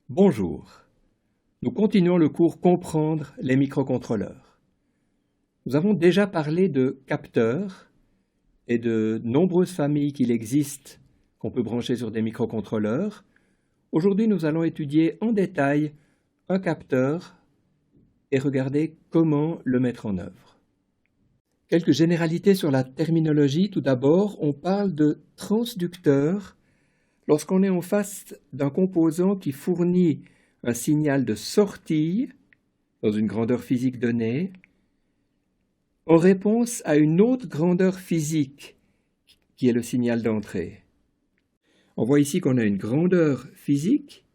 Bonjour, nous continuons le cours Comprendre les microcontrôleurs. Nous avons déjà parlé de capteurs et de nombreuses familles qu'il existe qu'on peut brancher sur des microcontrôleurs. Aujourd'hui, nous allons étudier en détail un capteur et regarder comment le mettre en œuvre. Quelques généralités sur la terminologie. Tout d'abord, on parle de transducteur lorsqu'on est en face d'un composant qui fournit un signal de sortie dans une grandeur physique donnée en réponse à une autre grandeur physique qui est le signal d'entrée. On voit ici qu'on a une grandeur physique,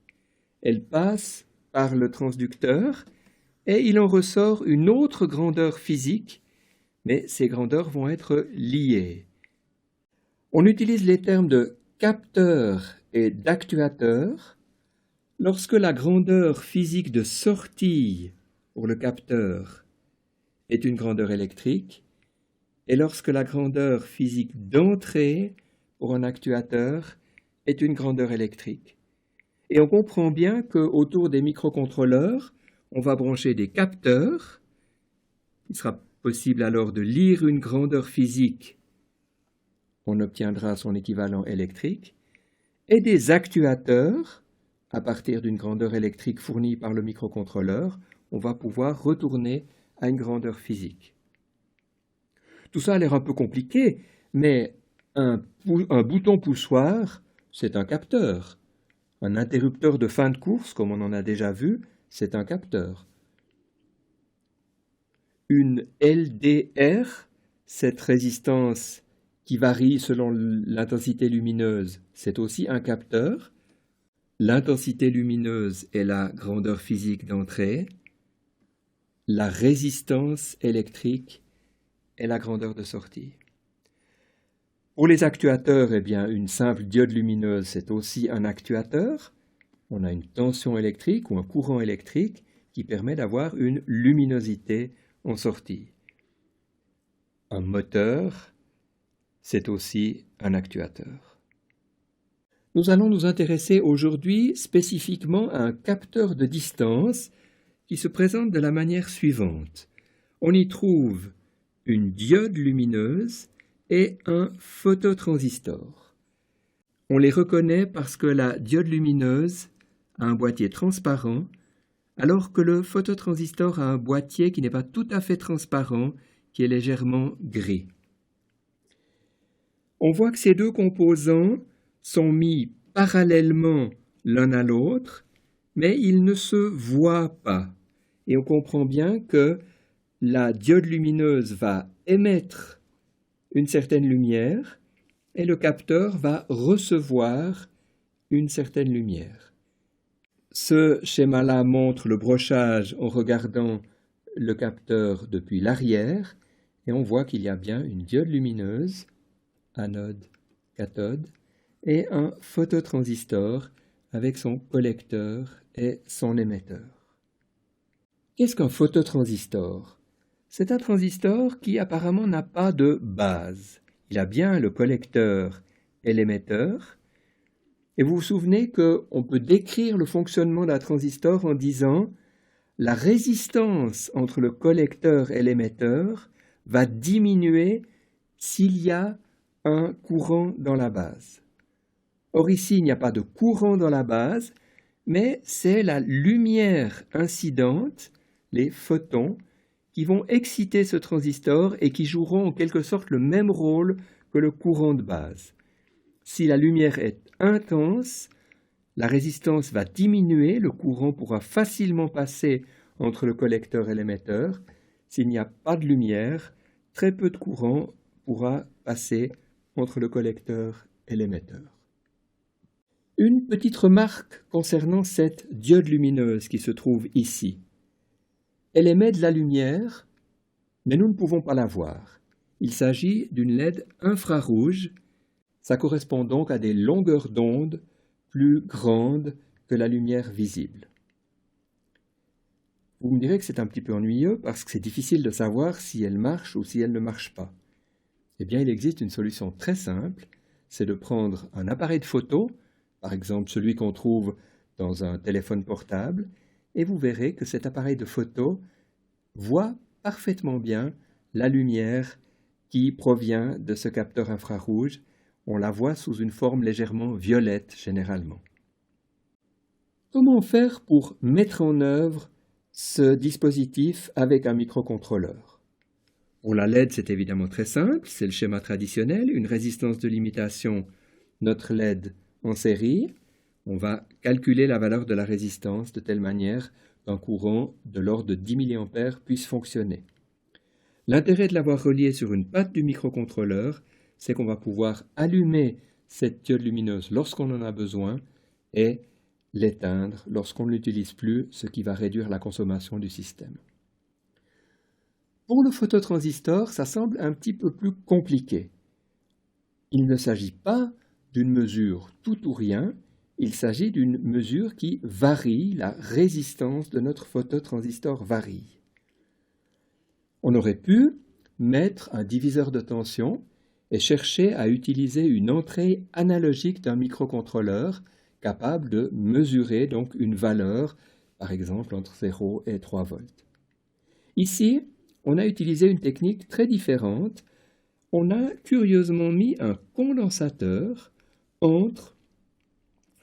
elle passe par le transducteur et il en ressort une autre grandeur physique, mais ces grandeurs vont être liées. On utilise les termes de capteur et d'actuateur lorsque la grandeur physique de sortie pour le capteur est une grandeur électrique et lorsque la grandeur physique d'entrée pour un actuateur est une grandeur électrique. Et on comprend bien qu'autour des microcontrôleurs, on va brancher des capteurs. Il sera possible alors de lire une grandeur physique. On obtiendra son équivalent électrique. Et des actuateurs, à partir d'une grandeur électrique fournie par le microcontrôleur, on va pouvoir retourner à une grandeur physique. Tout ça a l'air un peu compliqué, mais un bouton poussoir, c'est un capteur. Un interrupteur de fin de course, comme on en a déjà vu, c'est un capteur. Une LDR, cette résistance qui varie selon l'intensité lumineuse, c'est aussi un capteur. L'intensité lumineuse est la grandeur physique d'entrée. La résistance électrique est la grandeur de sortie. Pour les actuateurs, eh bien, une simple diode lumineuse, c'est aussi un actuateur. On a une tension électrique ou un courant électrique qui permet d'avoir une luminosité en sortie. Un moteur, c'est aussi un actuateur. Nous allons nous intéresser aujourd'hui spécifiquement à un capteur de distance qui se présente de la manière suivante. On y trouve une diode lumineuse et un phototransistor. On les reconnaît parce que la diode lumineuse a un boîtier transparent, alors que le phototransistor a un boîtier qui n'est pas tout à fait transparent, qui est légèrement gris. On voit que ces deux composants sont mis parallèlement l'un à l'autre, mais ils ne se voient pas. Et on comprend bien que la diode lumineuse va émettre une certaine lumière et le capteur va recevoir une certaine lumière. Ce schéma-là montre le brochage en regardant le capteur depuis l'arrière et on voit qu'il y a bien une diode lumineuse, anode, cathode, et un phototransistor avec son collecteur et son émetteur. Qu'est-ce qu'un phototransistor? C'est un transistor qui apparemment n'a pas de base. Il a bien le collecteur et l'émetteur. Et vous vous souvenez qu'on peut décrire le fonctionnement d'un transistor en disant la résistance entre le collecteur et l'émetteur va diminuer s'il y a un courant dans la base. Or ici, il n'y a pas de courant dans la base, mais c'est la lumière incidente, les photons, qui vont exciter ce transistor et qui joueront en quelque sorte le même rôle que le courant de base. Si la lumière est intense, la résistance va diminuer, le courant pourra facilement passer entre le collecteur et l'émetteur. S'il n'y a pas de lumière, très peu de courant pourra passer entre le collecteur et l'émetteur. Une petite remarque concernant cette diode lumineuse qui se trouve ici. Elle émet de la lumière, mais nous ne pouvons pas la voir. Il s'agit d'une LED infrarouge. Ça correspond donc à des longueurs d'onde plus grandes que la lumière visible. Vous me direz que c'est un petit peu ennuyeux parce que c'est difficile de savoir si elle marche ou si elle ne marche pas. Eh bien, il existe une solution très simple, c'est de prendre un appareil de photo, par exemple celui qu'on trouve dans un téléphone portable et vous verrez que cet appareil de photo voit parfaitement bien la lumière qui provient de ce capteur infrarouge. On la voit sous une forme légèrement violette généralement. Comment faire pour mettre en œuvre ce dispositif avec un microcontrôleur? Pour la LED, c'est évidemment très simple, c'est le schéma traditionnel, une résistance de limitation, notre LED en série. On va calculer la valeur de la résistance de telle manière qu'un courant de l'ordre de 10 mA puisse fonctionner. L'intérêt de l'avoir relié sur une patte du microcontrôleur, c'est qu'on va pouvoir allumer cette diode lumineuse lorsqu'on en a besoin et l'éteindre lorsqu'on ne l'utilise plus, ce qui va réduire la consommation du système. Pour le phototransistor, ça semble un petit peu plus compliqué. Il ne s'agit pas d'une mesure tout ou rien, il s'agit d'une mesure qui varie, la résistance de notre phototransistor varie. On aurait pu mettre un diviseur de tension et chercher à utiliser une entrée analogique d'un microcontrôleur capable de mesurer donc une valeur, par exemple entre 0 et 3 volts. Ici, on a utilisé une technique très différente. On a curieusement mis un condensateur entre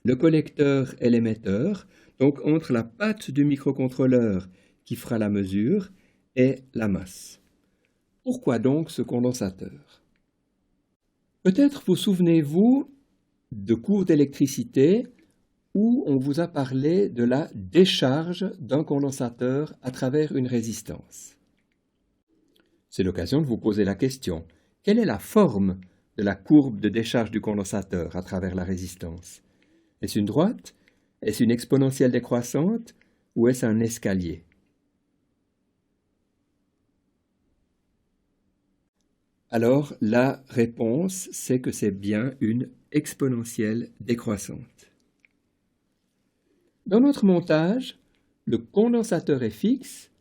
le collecteur et l'émetteur, donc entre la patte du microcontrôleur qui fera la mesure et la masse. Pourquoi donc ce condensateur? Peut-être vous souvenez-vous de cours d'électricité où on vous a parlé de la décharge d'un condensateur à travers une résistance. C'est l'occasion de vous poser la question. Quelle est la forme de la courbe de décharge du condensateur à travers la résistance? Est-ce une droite? Est-ce une exponentielle décroissante? Ou est-ce un escalier? Alors, la réponse, c'est que c'est bien une exponentielle décroissante. Dans notre montage, le condensateur est fixe,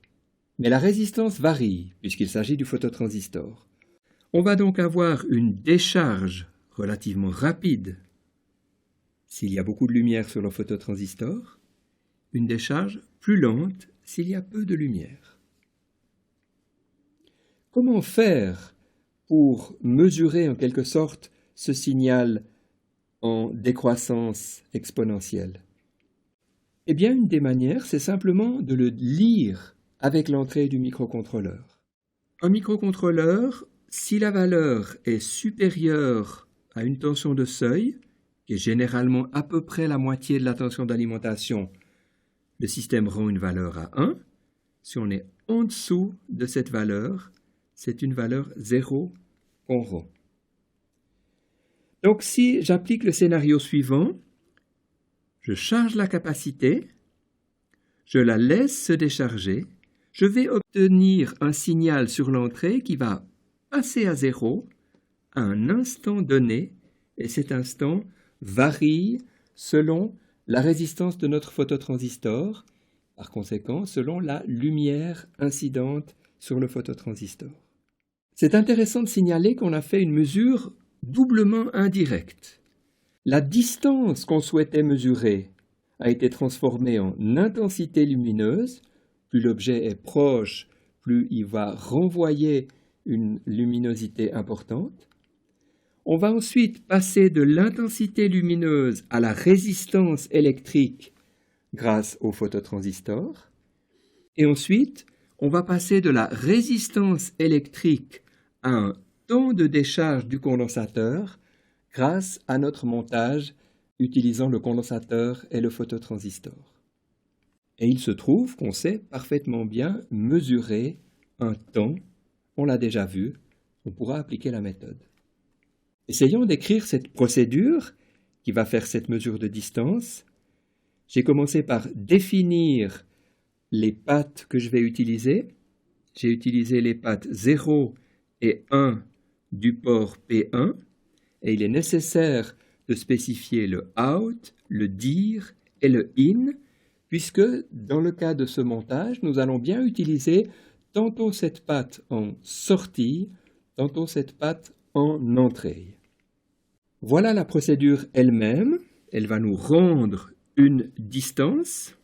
mais la résistance varie, puisqu'il s'agit du phototransistor. On va donc avoir une décharge relativement rapide s'il y a beaucoup de lumière sur le phototransistor, une décharge plus lente s'il y a peu de lumière. Comment faire pour mesurer en quelque sorte ce signal en décroissance exponentielle? Eh bien, une des manières, c'est simplement de le lire avec l'entrée du microcontrôleur. Un microcontrôleur, si la valeur est supérieure à une tension de seuil, qui est généralement à peu près la moitié de la tension d'alimentation, le système rend une valeur à 1. Si on est en dessous de cette valeur, c'est une valeur 0 qu'on rend. Donc si j'applique le scénario suivant, je charge la capacité, je la laisse se décharger, je vais obtenir un signal sur l'entrée qui va passer à 0 à un instant donné, et cet instant varie selon la résistance de notre phototransistor, par conséquent selon la lumière incidente sur le phototransistor. C'est intéressant de signaler qu'on a fait une mesure doublement indirecte. La distance qu'on souhaitait mesurer a été transformée en intensité lumineuse. Plus l'objet est proche, plus il va renvoyer une luminosité importante. On va ensuite passer de l'intensité lumineuse à la résistance électrique grâce au phototransistor. Et ensuite, on va passer de la résistance électrique à un temps de décharge du condensateur grâce à notre montage utilisant le condensateur et le phototransistor. Et il se trouve qu'on sait parfaitement bien mesurer un temps, on l'a déjà vu, on pourra appliquer la méthode. Essayons d'écrire cette procédure qui va faire cette mesure de distance. J'ai commencé par définir les pattes que je vais utiliser. J'ai utilisé les pattes 0 et 1 du port P1 et il est nécessaire de spécifier le out, le dir et le in puisque dans le cas de ce montage, nous allons bien utiliser tantôt cette patte en sortie, tantôt cette patte en entrée. Voilà la procédure elle-même. Elle va nous rendre une distance.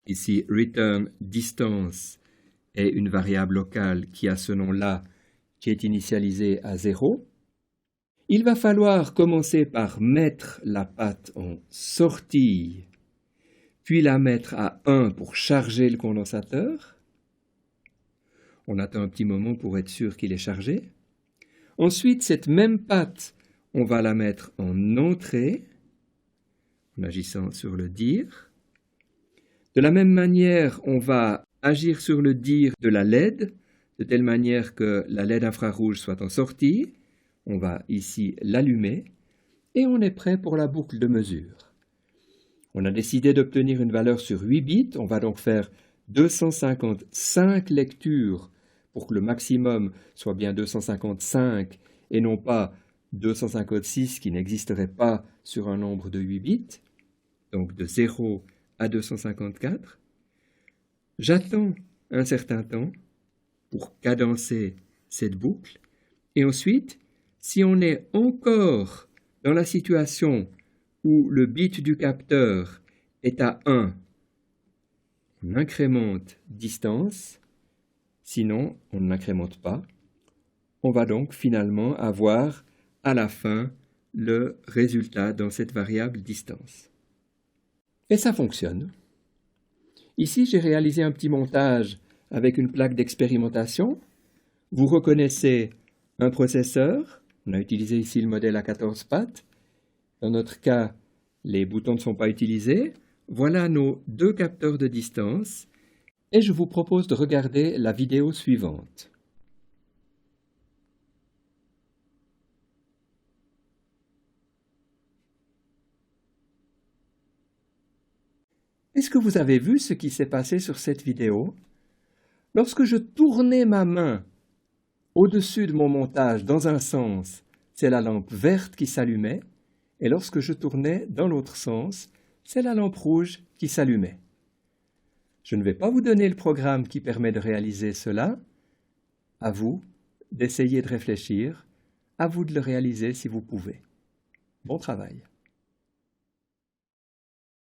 Ici, return distance est une variable locale qui a ce nom-là, qui est initialisée à 0. Il va falloir commencer par mettre la patte en sortie, puis la mettre à 1 pour charger le condensateur. On attend un petit moment pour être sûr qu'il est chargé. Ensuite, cette même patte, on va la mettre en entrée, en agissant sur le dir. De la même manière, on va agir sur le dir de la LED, de telle manière que la LED infrarouge soit en sortie. On va ici l'allumer et on est prêt pour la boucle de mesure. On a décidé d'obtenir une valeur sur 8 bits. On va donc faire 255 lectures pour que le maximum soit bien 255 et non pas 256 qui n'existerait pas sur un nombre de 8 bits, donc de 0 à 254. J'attends un certain temps pour cadencer cette boucle et ensuite, si on est encore dans la situation où le bit du capteur est à 1, on incrémente distance, sinon on n'incrémente pas. On va donc finalement avoir à la fin le résultat dans cette variable distance. Et ça fonctionne. Ici, j'ai réalisé un petit montage avec une plaque d'expérimentation. Vous reconnaissez un processeur. On a utilisé ici le modèle à 14 pattes. Dans notre cas, les boutons ne sont pas utilisés. Voilà nos deux capteurs de distance. Et je vous propose de regarder la vidéo suivante. Est-ce que vous avez vu ce qui s'est passé sur cette vidéo? Lorsque je tournais ma main au-dessus de mon montage dans un sens, c'est la lampe verte qui s'allumait, et lorsque je tournais dans l'autre sens, c'est la lampe rouge qui s'allumait. Je ne vais pas vous donner le programme qui permet de réaliser cela. À vous d'essayer de réfléchir, à vous de le réaliser si vous pouvez. Bon travail.